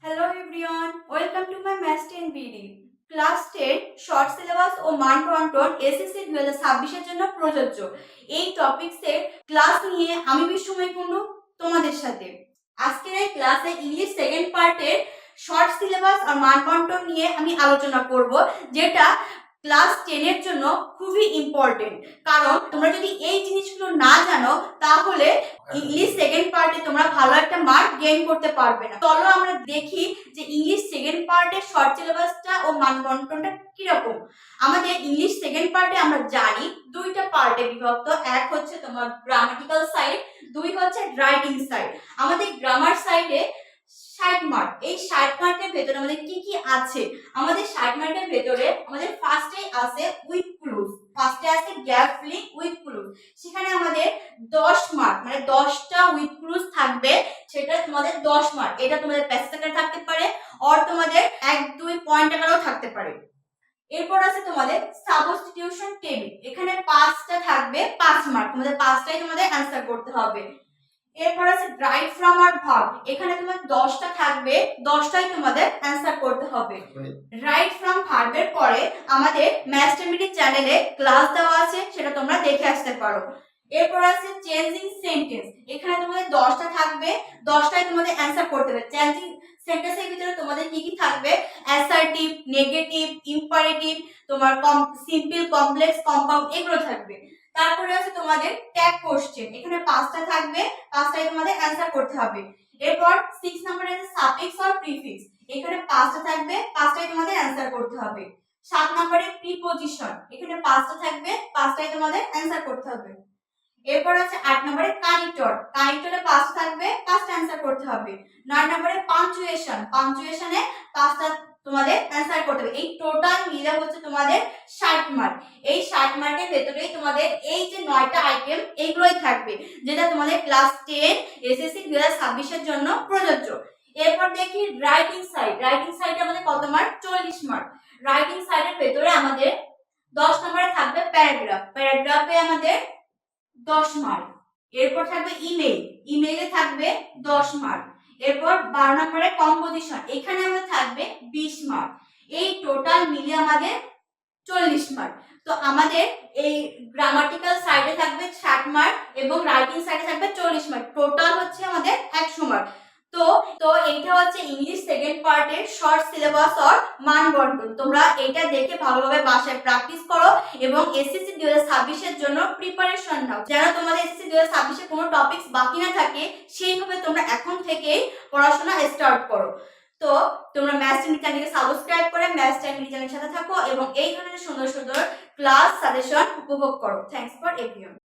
Hello everyone, welcome to my maths 10 BD. Class 10 short syllabus ও মান control SSC 2026 এর জন্য প্রযোজ্য। এই টপিকসের ক্লাস নিয়ে আমি বিশ্বময় কুণ্ডু তোমাদের সাথে। আজকের এই ক্লাসে ইংলিশ সেকেন্ড পার্টের শর্ট সিলেবাস আর মান কন্ট্রোল নিয়ে আমি আলোচনা করব, যেটা ক্লাস 10 এর জন্য খুবই ইম্পর্টেন্ট। কারণ তোমরা যদি এই জিনিসগুলো না জানো তাহলে ইংলিশ সেকেন্ড পার্টে তোমরা ভালো একটা মার্ক গেইন করতে পারবে না। চলো আমরা দেখি যে ইংলিশ সেকেন্ড পার্টের শর্ট সিলেবাসটা ও মান কন্ট্রোলটা কিরকম। আমাদের ইংলিশ সেকেন্ড পার্টে আমরা জানি দুইটা পার্টে বিভক্ত। এক হচ্ছে তোমার গ্রামাটিক্যাল সাইড, দুই হচ্ছে রাইটিং সাইড। আমাদের গ্রামার সাইডে 60 মার্ক। এই 60 মার্কের ভেতরে আমাদের কি কি আছে? আমাদের 60 মার্কের ভেতরে আমাদের ফার্স্টে আছে উইথ ক্লুজ, ফার্স্টে আছে গ্যাপ ফিলিং উইথ ক্লুজ। সেখানে আমাদের 10 মার্ক, মানে 10টা উইথ ক্লুজ থাকবে, সেটা তোমাদের 10 মার্ক। এটা তোমাদের প্যাসেজ আকারে থাকতে পারে আর তোমাদের 1-2 পয়েন্ট আকারেও থাকতে পারে। এরপর আছে তোমাদের সাবস্টিটিউশন টেবিল, এখানে 5টা থাকবে 5 মার্ক, তোমাদের 5টাই তোমাদের অ্যানসার করতে হবে। এরপর আছে রাইট ফ্রম আর ভার্ব, এখানে তোমার 10টা থাকবে, 10টাই তোমাদের অ্যানসার করতে হবে। রাইট ফ্রম ভার্বের পরে আমাদের ম্যাথস টেমিডি চ্যানেলে ক্লাস দেওয়া আছে, সেটা তোমরা দেখে আসতে পারো। এরপর আছে চেঞ্জিং সেন্টেন্স, এখানে তোমাদের 10টা থাকবে, 10টাই তোমাদের অ্যানসার করতে হবে। চেঞ্জিং সেন্টেন্সের ভিতরে তোমাদের কি কি থাকবে? অ্যাসার্টিভ, নেগেটিভ, ইম্পারেটিভ, তোমার সিম্পল, কমপ্লেক্স, কম্পাউন্ড, এগুলো থাকবে। তারপরে আছে তোমাদের ট্যাগ কোশ্চেন, এখানে 5টা থাকবে, 5টাই তোমাদের অ্যানসার করতে হবে। এরপর 6 নম্বরে আছে সাফিক্স আর প্রিফিক্স, এখানে 5টা থাকবে, 5টাই তোমাদের অ্যানসার করতে হবে। 7 নম্বরে প্রিপজিশন, এখানে 5টা থাকবে, 5টাই তোমাদের অ্যানসার করতে হবে। এরপর আছে 8 নম্বরে কানেক্টর, কানেক্টরে 5টা থাকবে, 5টা অ্যানসার করতে হবে। 9 নম্বরে পাঞ্চুয়েশন, পাঞ্চুয়েশনে 5টা তোমাদের অ্যানসার করতে হবে। এই টোটাল মিলে হচ্ছে তোমাদের 60 মার্ক। এই 60 মার্কের ভেতরেই তোমাদের এই যে 9টা আইটেম এইগুলোই থাকবে, যেটা তোমাদের ক্লাস 10 এসএসসি 2026 এর জন্য প্রযোজ্য। এরপর দেখি রাইটিং সাইড, রাইটিং সাইডে আমাদের কত মার্ক? 40 মার্ক। রাইটিং সাইডের ভেতরে আমাদের 10 নম্বরে থাকবে প্যারাগ্রাফ, প্যারাগ্রাফে আমাদের 10 মার্ক। এরপর থাকবে ইমেইল, ইমেইলে থাকবে 10 মার্ক। এরপর 12 নম্বরে কম্পোজিশন, এখানে আমাদের থাকবে 20 মার্ক। এই টোটাল মিলে আমাদের 40 মার্ক। তো আমাদের এই গ্রামাটিক্যাল সাইডে থাকবে 60 মার্ক এবং রাইটিং সাইডে থাকবে 40 মার্ক, টোটাল হচ্ছে আমাদের 100 মার্ক। তো এইটা হচ্ছে ইংলিশ সেকেন্ড পার্টের শর্ট সিলেবাস আর মান বন্টন। তোমরা এটা দেখে ভালোভাবে বাসায় প্র্যাকটিস করো এবং এসএসসি 2026 এর জন্য প্রিপারেশন নাও, যেন তোমাদের এসএসসি 2026 এ কোনো টপিকস বাকি না থাকে, সেইভাবে তোমরা এখন থেকেই পড়াশোনা স্টার্ট করো। তো তোমরা ম্যাথস টেমিডি চ্যানেলকে সাবস্ক্রাইব করে ম্যাথস টেমিডি চ্যানেলের সাথে থাকো এবং এই ধরনের সুন্দর সুন্দর ক্লাস সাজেশন উপভোগ করো। Thanks for everyone.